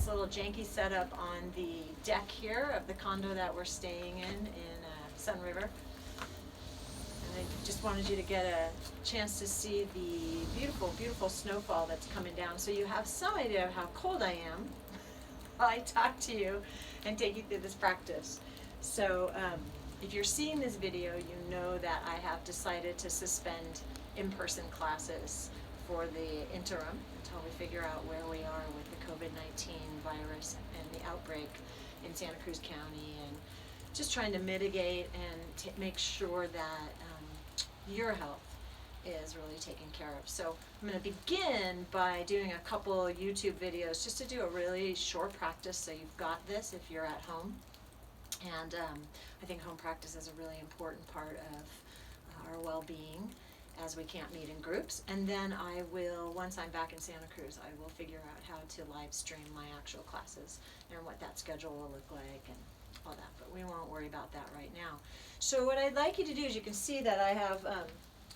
this little janky setup on the deck here of the condo that we're staying in Sun River. And I just wanted you to get a chance to see the beautiful, beautiful snowfall that's coming down, so you have some idea of how cold I am while I talk to you and take you through this practice. So if you're seeing this video, you know that I have decided to suspend in-person classes for the interim until we figure out where we are with the COVID-19 virus and the outbreak in Santa Cruz County, and just trying to mitigate and make sure that your health is really taken care of. So I'm going to begin by doing a couple YouTube videos just to do a really short practice, so you've got this if you're at home. And I think home practice is a really important part of our well-being, as we can't meet in groups. And then I will, once I'm back in Santa Cruz, I will figure out how to live stream my actual classes and what that schedule will look like and all that, but we won't worry about that right now. So what I'd like you to do is, you can see that I have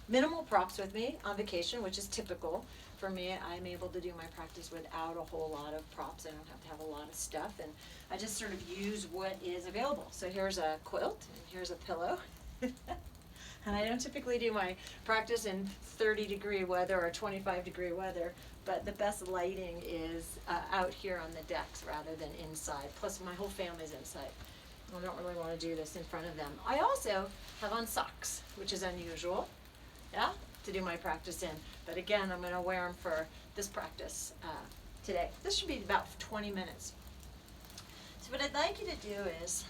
minimal props with me on vacation, which is typical for me. I'm able to do my practice without a whole lot of props. I don't have to have a lot of stuff, and I just sort of use what is available. So here's a quilt, and here's a pillow. And I don't typically do my practice in 30-degree weather or 25-degree weather, but the best lighting is out here on the decks rather than inside. Plus my whole family's inside. I don't really want to do this in front of them. I also have on socks, which is unusual, yeah, to do my practice in. But again, I'm going to wear them for this practice today. This should be about 20 minutes. So what I'd like you to do is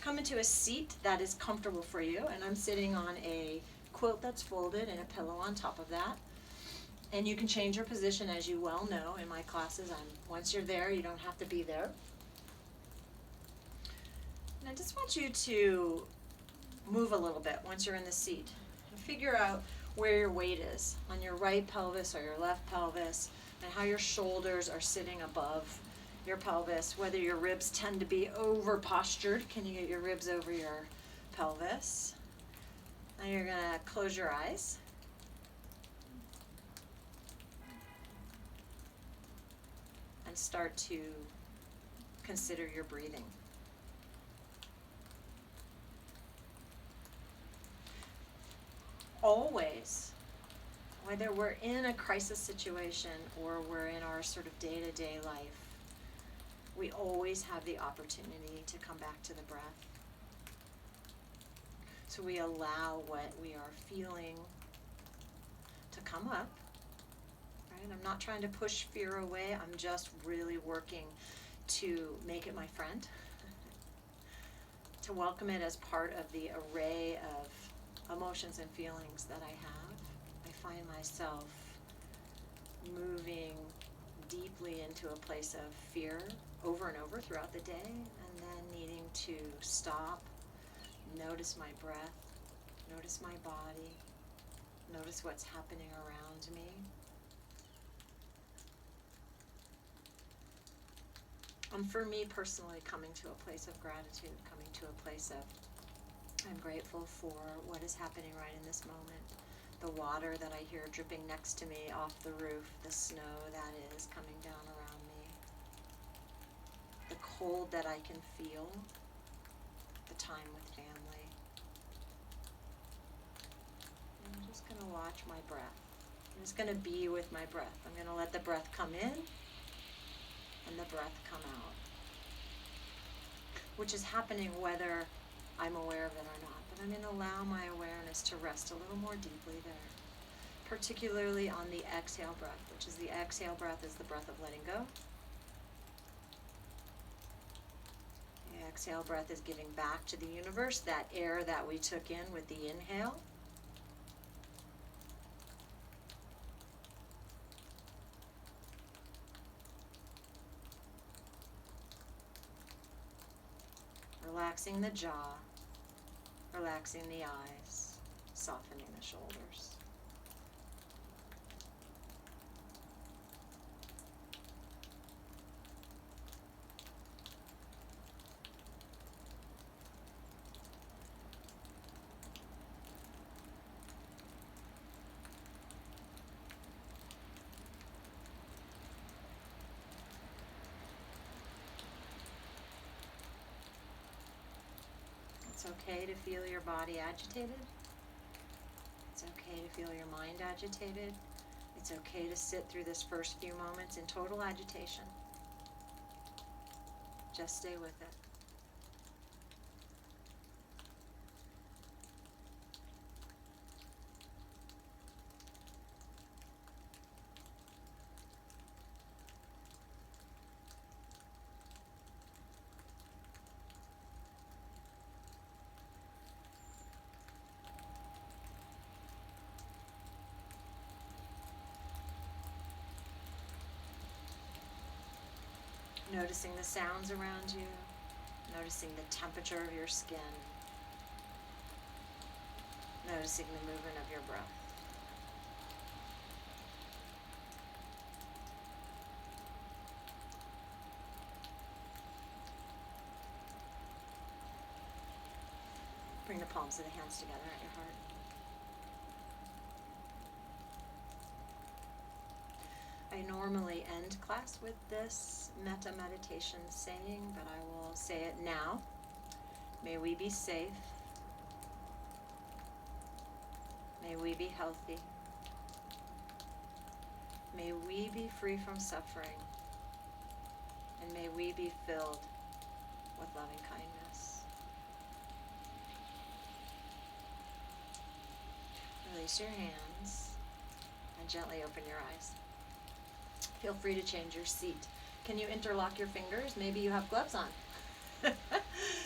come into a seat that is comfortable for you, and I'm sitting on a quilt that's folded and a pillow on top of that. And you can change your position, as you well know. In my classes, once you're there, you don't have to be there. And I just want you to move a little bit once you're in the seat and figure out where your weight is, on your right pelvis or your left pelvis, and how your shoulders are sitting above your pelvis, whether your ribs tend to be over postured. Can you get your ribs over your pelvis? Now you're going to close your eyes. And start to consider your breathing. Always, whether we're in a crisis situation or we're in our sort of day-to-day life, we always have the opportunity to come back to the breath. So we allow what we are feeling to come up, right? I'm not trying to push fear away. I'm just really working to make it my friend, to welcome it as part of the array of emotions and feelings that I have. I find myself moving deeply into a place of fear over and over throughout the day, and then needing to stop, notice my breath, notice my body, notice what's happening around me. And for me personally, coming to a place of gratitude, coming to a place of, I'm grateful for what is happening right in this moment. The water that I hear dripping next to me off the roof, the snow that is coming down around me, the cold that I can feel, the time with family. And I'm just going to watch my breath. I'm just going to be with my breath. I'm going to let the breath come in and the breath come out, which is happening whether I'm aware of it or not. But I'm going to allow my awareness to rest a little more deeply there, particularly on the exhale breath, which is the exhale breath is the breath of letting go. The exhale breath is giving back to the universe that air that we took in with the inhale. Relaxing the jaw, relaxing the eyes, softening the shoulders. It's okay to feel your body agitated. It's okay to feel your mind agitated. It's okay to sit through this first few moments in total agitation. Just stay with it. Noticing the sounds around you, noticing the temperature of your skin, noticing the movement of your breath. Bring the palms of the hands together at your heart. I normally end class with this metta meditation saying, but I will say it now. May we be safe. May we be healthy. May we be free from suffering. And may we be filled with loving kindness. Release your hands and gently open your eyes. Feel free to change your seat. Can you interlock your fingers? Maybe you have gloves on.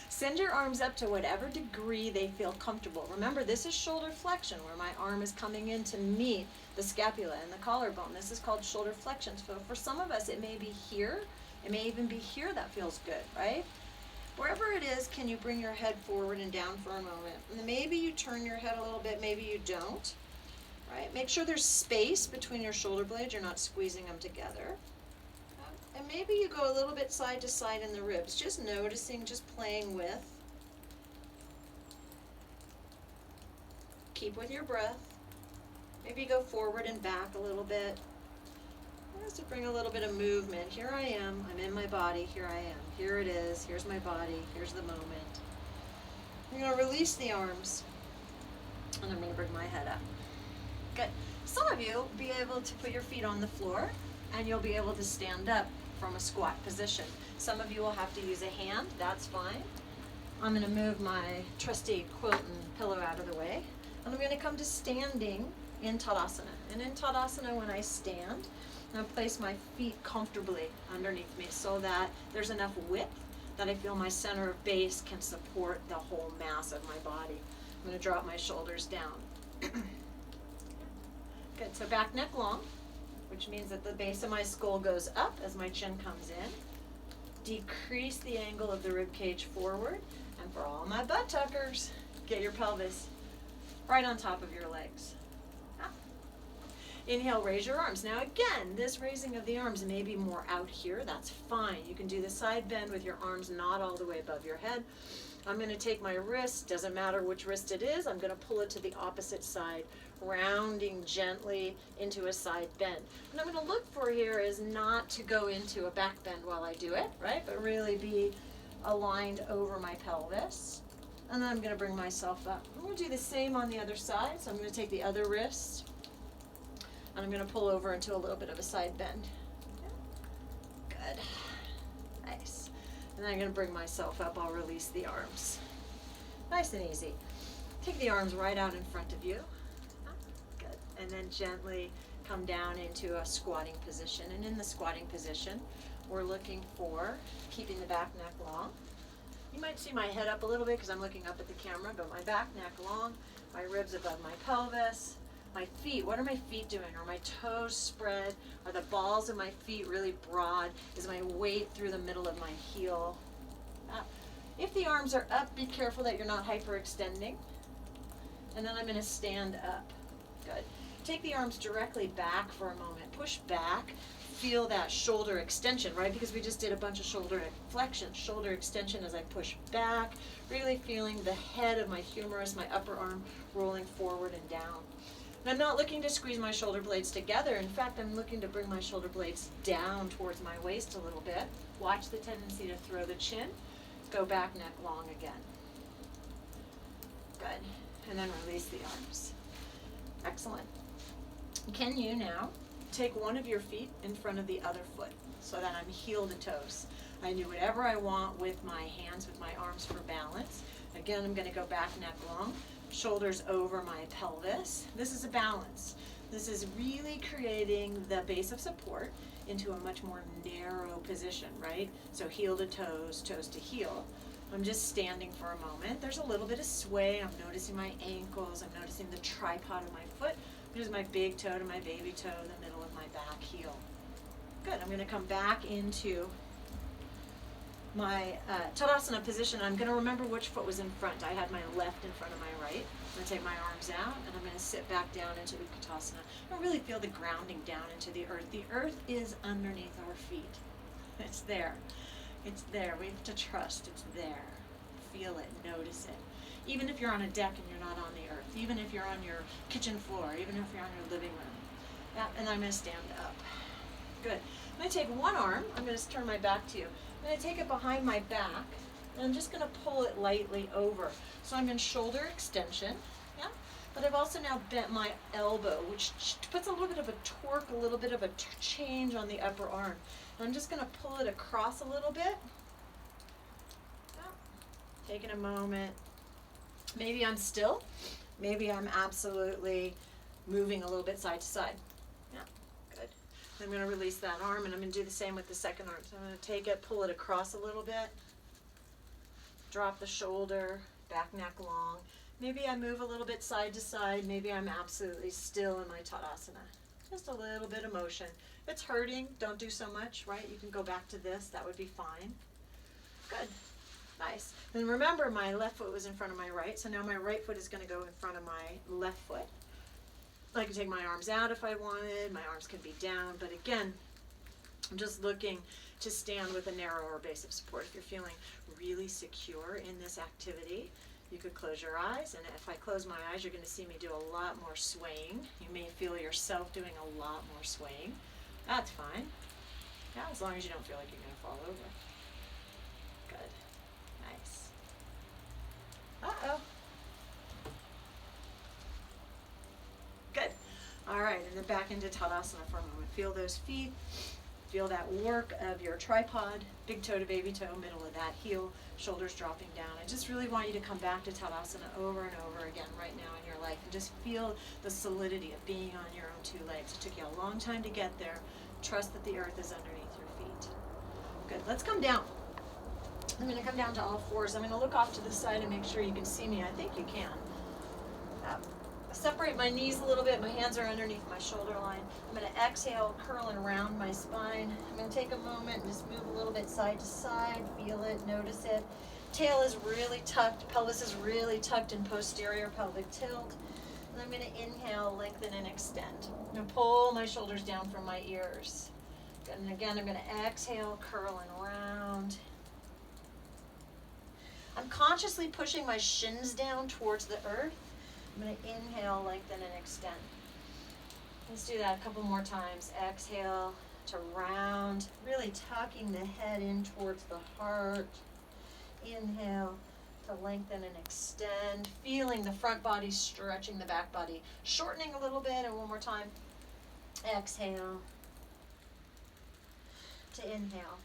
Send your arms up to whatever degree they feel comfortable. Remember, this is shoulder flexion, where my arm is coming in to meet the scapula and the collarbone. This is called shoulder flexion. So for some of us, it may be here. It may even be here that feels good, right? Wherever it is, can you bring your head forward and down for a moment? And maybe you turn your head a little bit, maybe you don't. Right? Make sure there's space between your shoulder blades. You're not squeezing them together. And maybe you go a little bit side to side in the ribs, just noticing, just playing with. Keep with your breath. Maybe go forward and back a little bit. Just to bring a little bit of movement. Here I am. I'm in my body. Here I am. Here it is. Here's my body. Here's the moment. I'm going to release the arms. And I'm going to bring my head up. Good. Some of you will be able to put your feet on the floor, and you'll be able to stand up from a squat position. Some of you will have to use a hand. That's fine. I'm going to move my trusty quilt and pillow out of the way, and I'm going to come to standing in Tadasana. And in Tadasana, when I stand, I'm going to place my feet comfortably underneath me so that there's enough width that I feel my center of base can support the whole mass of my body. I'm going to drop my shoulders down. Good, so back neck long, which means that the base of my skull goes up as my chin comes in. Decrease the angle of the rib cage forward. And for all my butt tuckers, get your pelvis right on top of your legs. Ah. Inhale, raise your arms. Now again, this raising of the arms may be more out here. That's fine. You can do the side bend with your arms not all the way above your head. I'm going to take my wrist, doesn't matter which wrist it is, I'm going to pull it to the opposite side, rounding gently into a side bend. What I'm going to look for here is not to go into a back bend while I do it, right? But really be aligned over my pelvis. And then I'm going to bring myself up. I'm going to do the same on the other side. So I'm going to take the other wrist, and I'm going to pull over into a little bit of a side bend. Good. Nice. And then I'm going to bring myself up. I'll release the arms. Nice and easy. Take the arms right out in front of you. Good. And then gently come down into a squatting position. And in the squatting position, we're looking for keeping the back neck long. You might see my head up a little bit because I'm looking up at the camera, but my back neck long, my ribs above my pelvis. My feet, what are my feet doing? Are my toes spread? Are the balls of my feet really broad? Is my weight through the middle of my heel? If the arms are up, be careful that you're not hyperextending. And then I'm going to stand up. Good. Take the arms directly back for a moment. Push back. Feel that shoulder extension, right? Because we just did a bunch of shoulder flexion. Shoulder extension as I push back. Really feeling the head of my humerus, my upper arm, rolling forward and down. I'm not looking to squeeze my shoulder blades together. In fact, I'm looking to bring my shoulder blades down towards my waist a little bit. Watch the tendency to throw the chin. Go back neck long again. Good. And then release the arms. Excellent. Can you now take one of your feet in front of the other foot so that I'm heel to toes? I do whatever I want with my hands, with my arms for balance. Again, I'm going to go back neck long, shoulders over my pelvis. This is a balance. This is really creating the base of support into a much more narrow position, right? So heel to toes, toes to heel. I'm just standing for a moment. There's a little bit of sway. I'm noticing my ankles. I'm noticing the tripod of my foot. Here's my big toe to my baby toe, the middle of my back heel. Good. I'm going to come back into my Tadasana position. I'm going to remember which foot was in front. I had my left in front of my right. I'm going to take my arms out, and I'm going to sit back down into Utkatasana. I really feel the grounding down into the earth. The earth is underneath our feet. It's there. It's there. We have to trust it's there. Feel it. Notice it. Even if you're on a deck and you're not on the earth. Even if you're on your kitchen floor. Even if you're on your living room. Yeah, and I'm going to stand up. Good. I'm going to take one arm. I'm going to turn my back to you. I'm going to take it behind my back. And I'm just going to pull it lightly over. So I'm in shoulder extension. Yeah. But I've also now bent my elbow, which puts a little bit of a torque, a little bit of a change on the upper arm. And I'm just going to pull it across a little bit. Yeah. Taking a moment. Maybe I'm still. Maybe I'm absolutely moving a little bit side to side. Yeah, good. I'm going to release that arm, and I'm going to do the same with the second arm. So I'm going to take it, pull it across a little bit. Drop the shoulder, back neck long. Maybe I move a little bit side to side. Maybe I'm absolutely still in my Tadasana. Just a little bit of motion. If it's hurting, don't do so much, right? You can go back to this. That would be fine. Good. Nice. Then remember, my left foot was in front of my right, so now my right foot is going to go in front of my left foot. I can take my arms out if I wanted. My arms can be down. But again, I'm just looking to stand with a narrower base of support. If you're feeling really secure in this activity, you could close your eyes, and if I close my eyes, you're going to see me do a lot more swaying. You may feel yourself doing a lot more swaying. That's fine. Yeah, as long as you don't feel like you're going to fall over. Good. Nice. Uh-oh. Good. All right, and then back into Tadasana for a moment. Feel those feet. Feel that work of your tripod, big toe to baby toe, middle of that heel, shoulders dropping down. I just really want you to come back to Tadasana over and over again right now in your life and just feel the solidity of being on your own two legs. It took you a long time to get there. Trust that the earth is underneath your feet. Good. Let's come down. I'm going to come down to all fours. I'm going to look off to the side and make sure you can see me. I think you can. Separate my knees a little bit. My hands are underneath my shoulder line. I'm going to exhale, curling around my spine. I'm going to take a moment and just move a little bit side to side. Feel it, notice it. Tail is really tucked. Pelvis is really tucked in posterior pelvic tilt. And I'm going to inhale, lengthen, and extend. I'm going to pull my shoulders down from my ears. And again, I'm going to exhale, curling around. I'm consciously pushing my shins down towards the earth. I'm going to inhale, lengthen, and extend. Let's do that a couple more times. Exhale to round, really tucking the head in towards the heart. Inhale to lengthen and extend, feeling the front body stretching the back body, shortening a little bit, and one more time. Exhale to inhale.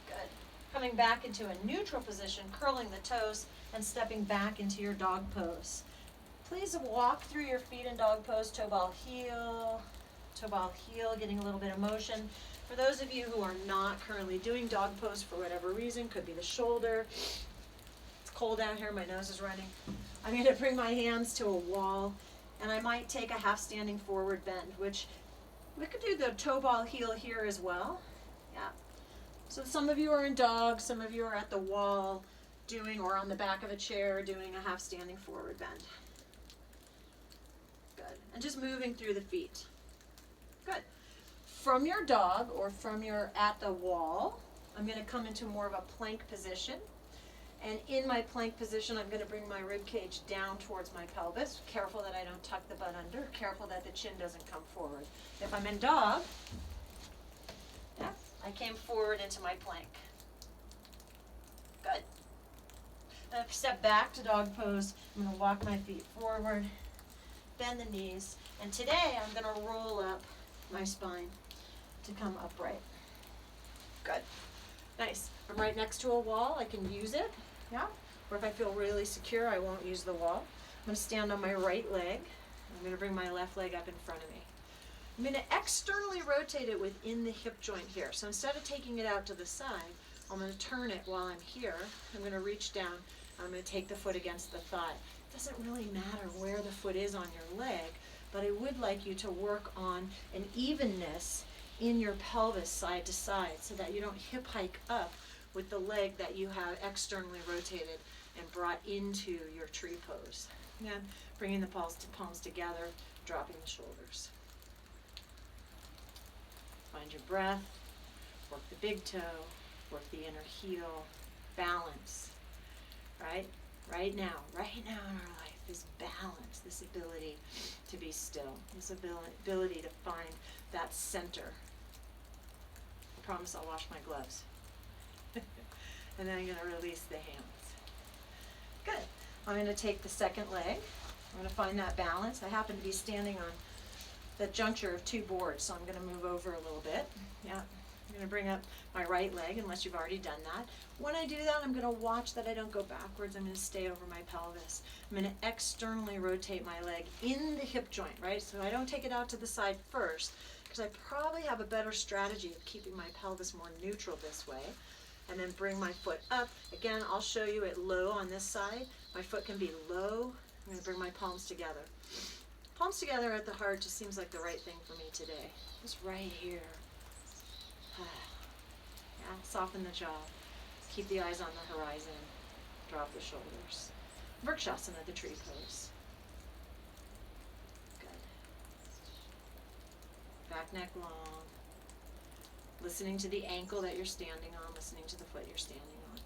Good. Coming back into a neutral position, curling the toes, and stepping back into your dog pose. Please walk through your feet in dog pose, toe ball heel, getting a little bit of motion. For those of you who are not currently doing dog pose for whatever reason, could be the shoulder. It's cold out here, my nose is running. I'm going to bring my hands to a wall, and I might take a half standing forward bend, which we could do the toe ball heel here as well. Yeah. So some of you are in dog, some of you are at the wall, doing, or on the back of a chair, doing a half standing forward bend. Good. And just moving through the feet. Good. From your dog or from your at the wall, I'm going to come into more of a plank position. And in my plank position, I'm going to bring my rib cage down towards my pelvis. Careful that I don't tuck the butt under. Careful that the chin doesn't come forward. If I'm in dog, I came forward into my plank. Good. Step back to dog pose. I'm going to walk my feet forward, bend the knees, and today I'm going to roll up my spine to come upright. Good. Nice. I'm right next to a wall. I can use it. Yeah. Or if I feel really secure, I won't use the wall. I'm going to stand on my right leg. I'm going to bring my left leg up in front of me. I'm going to externally rotate it within the hip joint here. So instead of taking it out to the side, I'm going to turn it while I'm here. I'm going to reach down. I'm going to take the foot against the thigh. It doesn't really matter where the foot is on your leg, but I would like you to work on an evenness in your pelvis side to side so that you don't hip hike up with the leg that you have externally rotated and brought into your tree pose. Again, bringing the palms together, dropping the shoulders. Find your breath, work the big toe, work the inner heel, balance, right? Right now in our life is balance, this ability to be still, this ability to find that center. I promise I'll wash my gloves. And then I'm going to release the hands. Good. I'm going to take the second leg. I'm going to find that balance. I happen to be standing on the juncture of two boards, so I'm going to move over a little bit. Yeah. I'm going to bring up my right leg, unless you've already done that. When I do that, I'm going to watch that I don't go backwards. I'm going to stay over my pelvis. I'm going to externally rotate my leg in the hip joint, right? So I don't take it out to the side first, because I probably have a better strategy of keeping my pelvis more neutral this way. And then bring my foot up. Again, I'll show you it low on this side. My foot can be low. I'm going to bring my palms together. Palms together at the heart just seems like the right thing for me today. Just right here. Yeah, soften the jaw. Keep the eyes on the horizon. Drop the shoulders. Vrikshasana, the tree pose. Good. Back neck long. Listening to the ankle that you're standing on, listening to the foot you're standing on.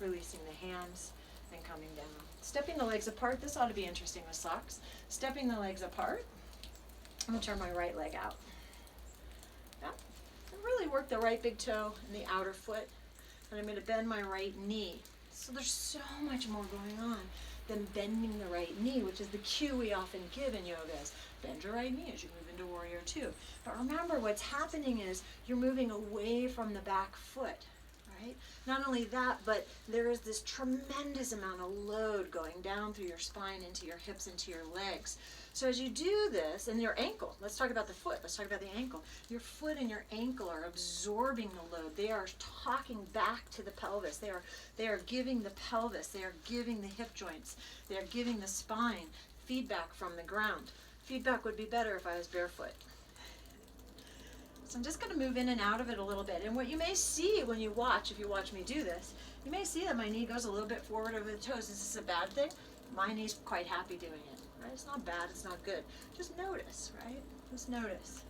Releasing the hands and coming down. Stepping the legs apart. This ought to be interesting with socks. Stepping the legs apart. I'm going to turn my right leg out. Yeah. And really work the right big toe and the outer foot. And I'm going to bend my right knee. So there's so much more going on than bending the right knee, which is the cue we often give in yoga is bend your right knee as you move into warrior two. But remember, what's happening is you're moving away from the back foot, right? Not only that, but there is this tremendous amount of load going down through your spine, into your hips, into your legs. So as you do this, and your ankle, let's talk about the foot, let's talk about the ankle. Your foot and your ankle are absorbing the load. They are talking back to the pelvis. They are giving the pelvis, they are giving the hip joints, they are giving the spine feedback from the ground. Feedback would be better if I was barefoot. So I'm just going to move in and out of it a little bit. And what you may see when you watch, if you watch me do this, you may see that my knee goes a little bit forward over the toes. Is this a bad thing? My knee's quite happy doing it. Right? It's not bad, it's not good. Just notice, right? Just notice.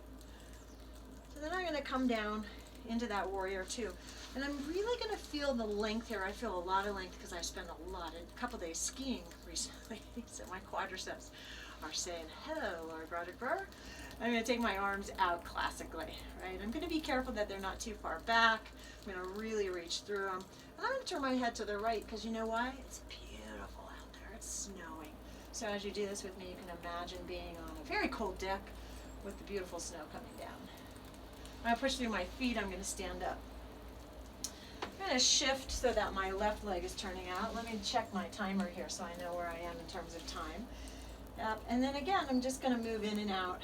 So then I'm going to come down into that warrior two. And I'm really going to feel the length here. I feel a lot of length because I spent a couple days skiing recently. So my quadriceps are saying, hello, Lord Broderick Burr. I'm going to take my arms out classically, right? I'm going to be careful that they're not too far back. I'm going to really reach through them. And I'm going to turn my head to the right because you know why? It's beautiful out there. It's snowing. So as you do this with me, you can imagine being on a very cold deck with the beautiful snow coming down. When I push through my feet, I'm going to stand up. I'm going to shift so that my left leg is turning out. Let me check my timer here so I know where I am in terms of time. And then again, I'm just going to move in and out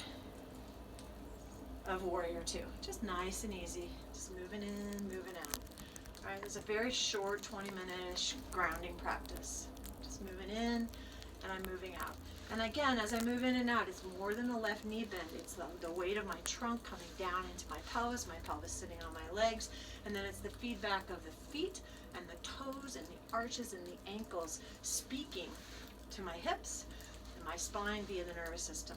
of warrior two. Just nice and easy. Just moving in, moving out. All right, it's a very short 20-minute-ish grounding practice. Just moving in and I'm moving out. And again, as I move in and out, it's more than the left knee bend. It's the weight of my trunk coming down into my pelvis sitting on my legs, and then it's the feedback of the feet and the toes and the arches and the ankles speaking to my hips and my spine via the nervous system.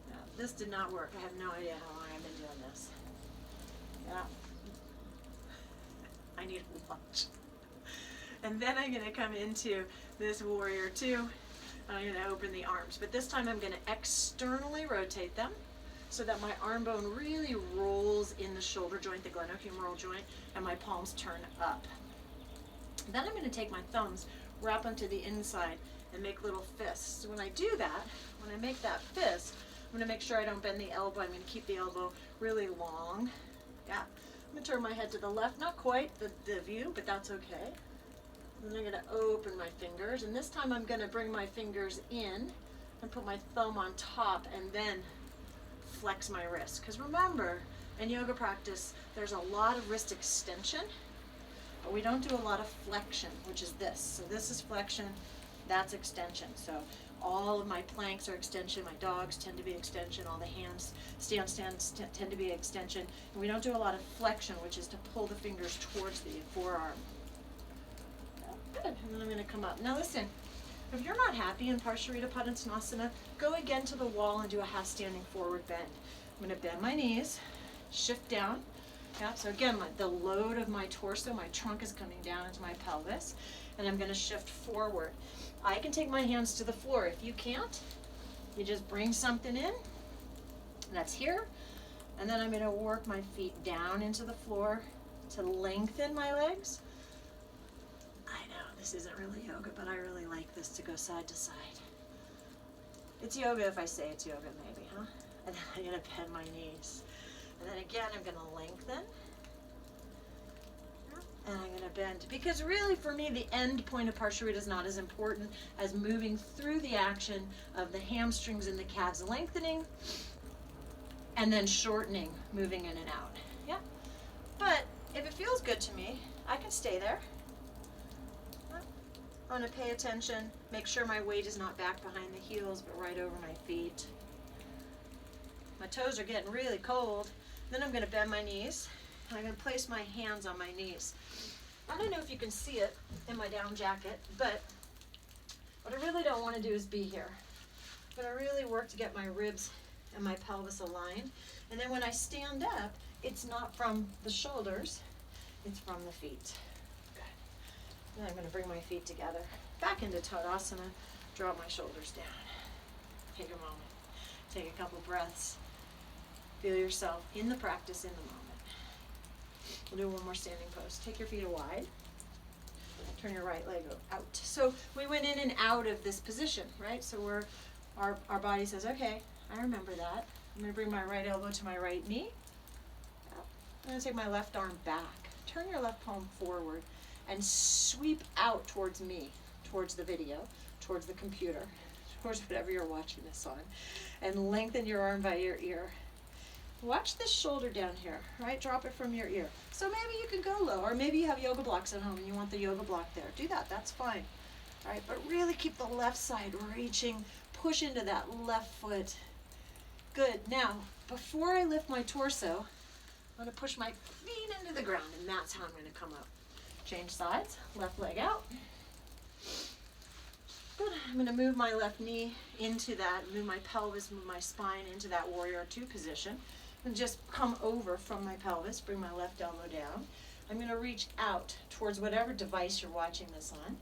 Now, this did not work. I have no idea how long I've been doing this. Yeah. I need a lunch. And then I'm going to come into this warrior two. I'm going to open the arms, but this time I'm going to externally rotate them so that my arm bone really rolls in the shoulder joint, the glenohumeral joint, and my palms turn up. Then I'm going to take my thumbs, wrap them to the inside, and make little fists. So when I do that, when I make that fist, I'm going to make sure I don't bend the elbow. I'm going to keep the elbow really long. Yeah. I'm going to turn my head to the left. Not quite the view, but that's okay. And then I'm going to open my fingers. And this time I'm going to bring my fingers in and put my thumb on top and then flex my wrist. Because remember, in yoga practice, there's a lot of wrist extension, but we don't do a lot of flexion, which is this. So this is flexion, that's extension. So all of my planks are extension, my dogs tend to be extension, all the stands tend to be extension. And we don't do a lot of flexion, which is to pull the fingers towards the forearm. Good, and then I'm gonna come up. Now listen, if you're not happy in Parsharita Padasana, go again to the wall and do a half standing forward bend. I'm gonna bend my knees, shift down. Yeah, so again, the load of my torso, my trunk is coming down into my pelvis, and I'm gonna shift forward. I can take my hands to the floor. If you can't, you just bring something in, that's here, and then I'm gonna work my feet down into the floor to lengthen my legs. I know, this isn't really yoga, but I really like this to go side to side. It's yoga if I say it's yoga, maybe, huh? And then I'm gonna bend my knees. And then again, I'm gonna lengthen. And I'm gonna bend. Because really, for me, the end point of Parsharita is not as important as moving through the action of the hamstrings and the calves lengthening, and then shortening, moving in and out. Yeah? But if it feels good to me, I can stay there. I'm gonna pay attention, make sure my weight is not back behind the heels, but right over my feet. My toes are getting really cold. Then I'm going to bend my knees, and I'm going to place my hands on my knees. I don't know if you can see it in my down jacket, but what I really don't want to do is be here. I'm going to really work to get my ribs and my pelvis aligned. And then when I stand up, it's not from the shoulders, it's from the feet. Good. Then I'm going to bring my feet together, back into Tadasana, drop my shoulders down. Take a moment, take a couple breaths. Feel yourself in the practice, in the moment. We'll do one more standing pose. Take your feet wide. Turn your right leg out. So we went in and out of this position, right? So our body says, okay, I remember that. I'm going to bring my right elbow to my right knee. I'm going to take my left arm back. Turn your left palm forward and sweep out towards me, towards the video, towards the computer, towards whatever you're watching this on, and lengthen your arm by your ear. Watch this shoulder down here, right? Drop it from your ear. So maybe you can go low, or maybe you have yoga blocks at home and you want the yoga block there. Do that, that's fine. All right, but really keep the left side reaching, push into that left foot. Good, now, before I lift my torso, I'm gonna push my feet into the ground, and that's how I'm gonna come up. Change sides, left leg out. Good, I'm gonna move my left knee into that, move my pelvis, move my spine into that warrior two position. And just come over from my pelvis, bring my left elbow down. I'm going to reach out towards whatever device you're watching this on,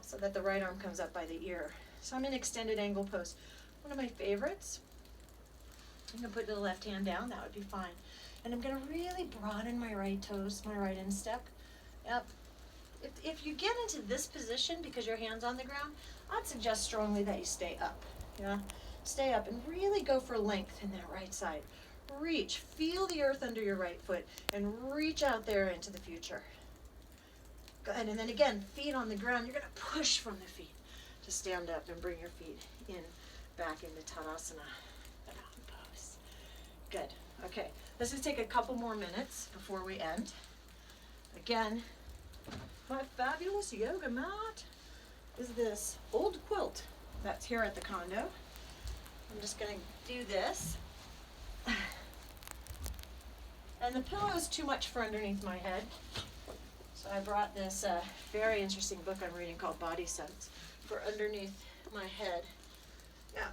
so that the right arm comes up by the ear. So I'm in extended angle pose. One of my favorites. I'm going to put the left hand down, that would be fine. And I'm going to really broaden my right toes, my right instep. Yep. If you get into this position because your hand's on the ground, I'd suggest strongly that you stay up. Yeah? Stay up and really go for length in that right side. Reach, feel the earth under your right foot, and reach out there into the future. Good, and then again, feet on the ground. You're going to push from the feet to stand up and bring your feet in, back into Tadasana pose. Good, okay. Let's just take a couple more minutes before we end. Again, my fabulous yoga mat is this old quilt that's here at the condo. I'm just going to do this. And the pillow is too much for underneath my head. So I brought this very interesting book I'm reading called Body Sense for underneath my head. Yeah.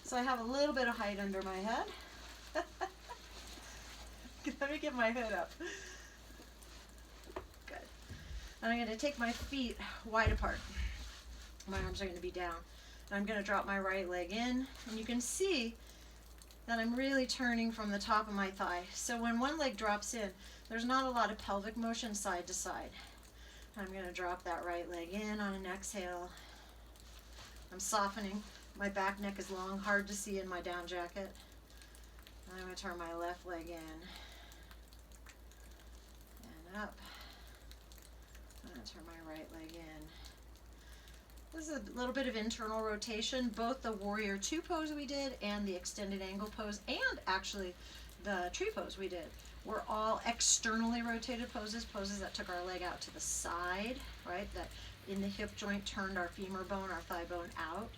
So I have a little bit of height under my head. Let me get my head up. Good. And I'm going to take my feet wide apart. My arms are going to be down. And I'm going to drop my right leg in. And you can see that I'm really turning from the top of my thigh. So when one leg drops in, there's not a lot of pelvic motion side to side. I'm going to drop that right leg in on an exhale. I'm softening. My back neck is long, hard to see in my down jacket. I'm going to turn my left leg in and up. I'm going to turn my right leg in. This is a little bit of internal rotation, both the Warrior 2 pose we did and the extended angle pose, and actually the tree pose we did, were all externally rotated poses, poses that took our leg out to the side, right, that in the hip joint turned our femur bone, our thigh bone out.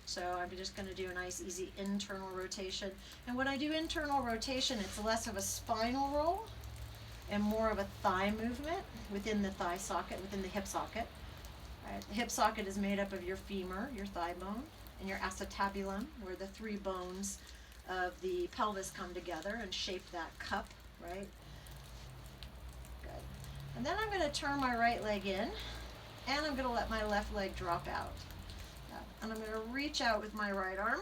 So I'm just going to do a nice easy internal rotation. And when I do internal rotation, it's less of a spinal roll and more of a thigh movement within the thigh socket, within the hip socket. Right. The hip socket is made up of your femur, your thigh bone, and your acetabulum, where the three bones of the pelvis come together and shape that cup, right? Good. And then I'm going to turn my right leg in, and I'm going to let my left leg drop out. And I'm going to reach out with my right arm.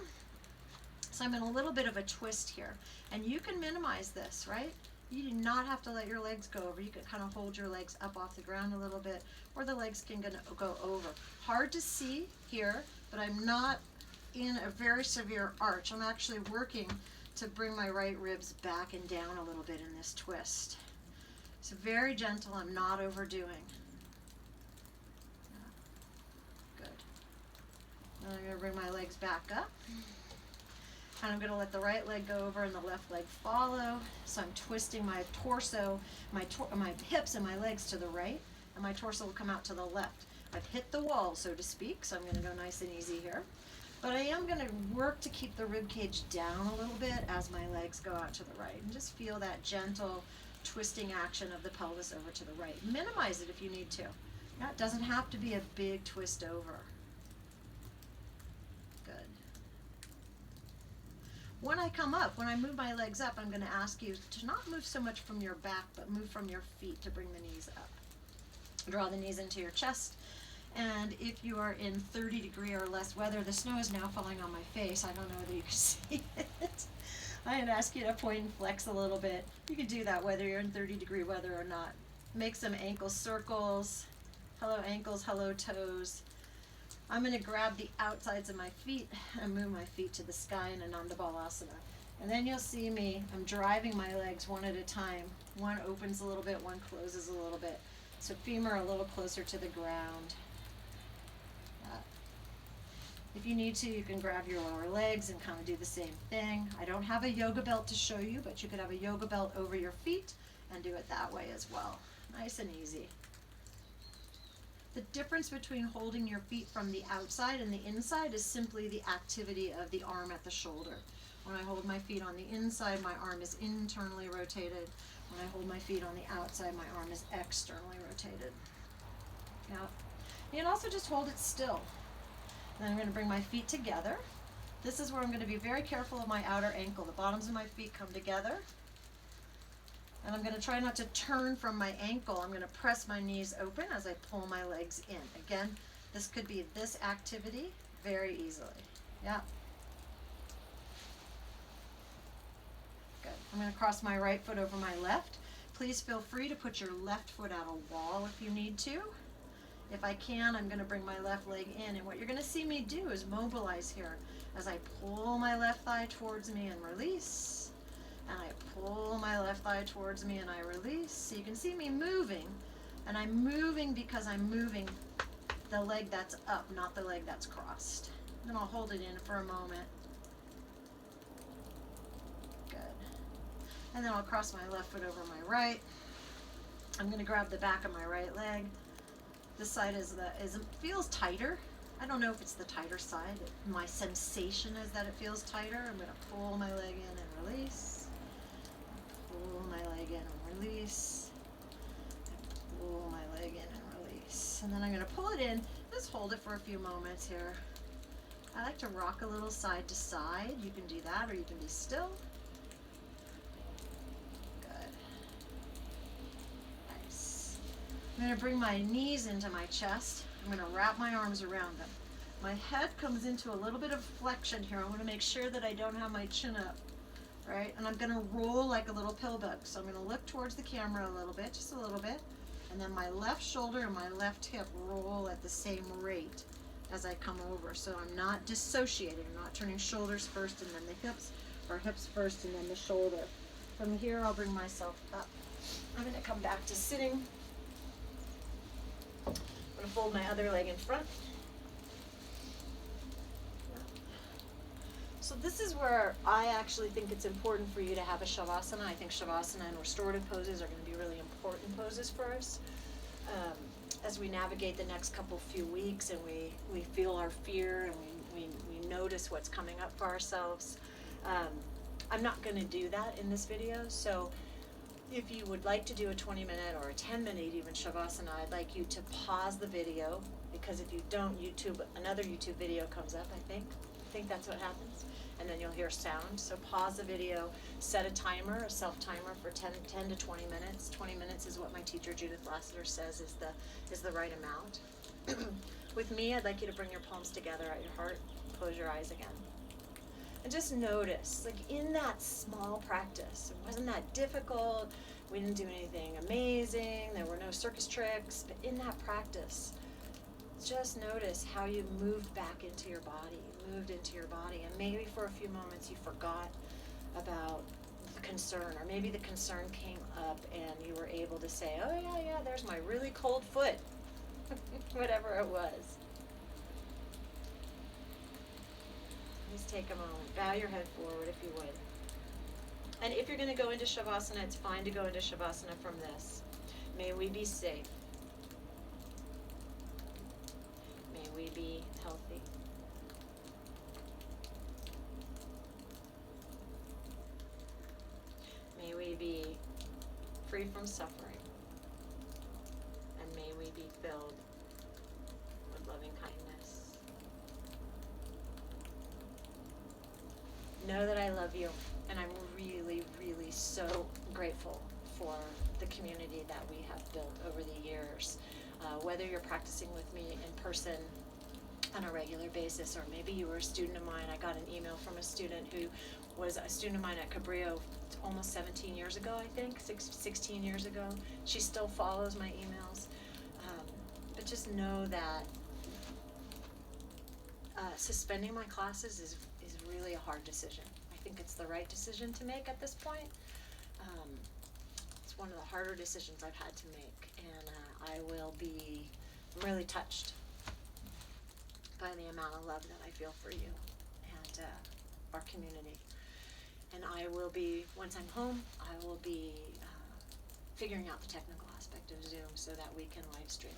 So I'm in a little bit of a twist here. And you can minimize this, right? You do not have to let your legs go over. You can kind of hold your legs up off the ground a little bit, or the legs can go over. Hard to see here, but I'm not in a very severe arch. I'm actually working to bring my right ribs back and down a little bit in this twist. It's very gentle. I'm not overdoing. Good. Now I'm going to bring my legs back up. And I'm going to let the right leg go over and the left leg follow. So I'm twisting my torso, my hips and my legs to the right, and my torso will come out to the left. I've hit the wall, so to speak, so I'm going to go nice and easy here. But I am going to work to keep the rib cage down a little bit as my legs go out to the right. And just feel that gentle twisting action of the pelvis over to the right. Minimize it if you need to. Now, it doesn't have to be a big twist over. When I come up, when I move my legs up, I'm going to ask you to not move so much from your back, but move from your feet to bring the knees up. Draw the knees into your chest. And if you are in 30-degree or less weather, the snow is now falling on my face. I don't know whether you can see it. I'd ask you to point and flex a little bit. You can do that whether you're in 30-degree weather or not. Make some ankle circles. Hello ankles, hello toes. I'm going to grab the outsides of my feet and move my feet to the sky in Ananda Balasana. And then you'll see me, I'm driving my legs one at a time. One opens a little bit, one closes a little bit. So femur a little closer to the ground. If you need to, you can grab your lower legs and kind of do the same thing. I don't have a yoga belt to show you, but you could have a yoga belt over your feet and do it that way as well. Nice and easy. The difference between holding your feet from the outside and the inside is simply the activity of the arm at the shoulder. When I hold my feet on the inside, my arm is internally rotated. When I hold my feet on the outside, my arm is externally rotated. Now, you can also just hold it still. Then I'm going to bring my feet together. This is where I'm going to be very careful of my outer ankle. The bottoms of my feet come together. And I'm going to try not to turn from my ankle. I'm going to press my knees open as I pull my legs in. Again, this could be this activity very easily. Yeah. Good. I'm going to cross my right foot over my left. Please feel free to put your left foot out a wall if you need to. If I can, I'm going to bring my left leg in. And what you're going to see me do is mobilize here as I pull my left thigh towards me and release. And I pull my left thigh towards me and I release. So you can see me moving. And I'm moving because I'm moving the leg that's up, not the leg that's crossed. Then I'll hold it in for a moment. Good. And then I'll cross my left foot over my right. I'm going to grab the back of my right leg. This side feels tighter. I don't know if it's the tighter side. My sensation is that it feels tighter. I'm going to pull my leg in and release. Pull my leg in and release. Pull my leg in and release. And then I'm going to pull it in. Just hold it for a few moments here. I like to rock a little side to side. You can do that or you can be still. Good. Nice. I'm going to bring my knees into my chest. I'm going to wrap my arms around them. My head comes into a little bit of flexion here. I want to make sure that I don't have my chin up. right? And I'm gonna roll like a little pill bug. So I'm gonna look towards the camera a little bit, just a little bit, and then my left shoulder and my left hip roll at the same rate as I come over. So I'm not dissociating, I'm not turning shoulders first and then the hips, or hips first and then the shoulder. From here, I'll bring myself up. I'm gonna come back to sitting. I'm gonna fold my other leg in front. So this is where I actually think it's important for you to have a Shavasana. I think Shavasana and restorative poses are going to be really important poses for us as we navigate the next few weeks, and we feel our fear, and we notice what's coming up for ourselves. I'm not going to do that in this video, so if you would like to do a 20-minute or a 10-minute even Shavasana, I'd like you to pause the video, because if you don't, another YouTube video comes up, I think that's what happens, and then you'll hear sound. So pause the video, set a timer, a self-timer for 10 to 20 minutes. 20 minutes is what my teacher Judith Lassiter says is the right amount. With me, I'd like you to bring your palms together at your heart, close your eyes again. And just notice, like in that small practice, it wasn't that difficult, we didn't do anything amazing, there were no circus tricks, but in that practice, just notice how you moved back into your body, and maybe for a few moments you forgot about the concern, or maybe the concern came up and you were able to say, oh yeah, there's my really cold foot, whatever it was. Just take a moment, bow your head forward if you would. And if you're going to go into Shavasana, it's fine to go into Shavasana from this. May we be safe. May we be healthy. May we be free from suffering. And may we be filled with loving kindness. Know that I love you, and I'm really, really so grateful for the community that we have built over the years. Whether you're practicing with me in person on a regular basis, or maybe you were a student of mine. I got an email from a student who was a student of mine at Cabrillo almost 17 years ago, I think, 16 years ago. She still follows my emails. But just know that suspending my classes is really a hard decision. I think it's the right decision to make at this point. It's one of the harder decisions I've had to make, and I'm really touched by the amount of love that I feel for you and our community. And I will be, once I'm home, I will be figuring out the technical aspect of Zoom so that we can live stream.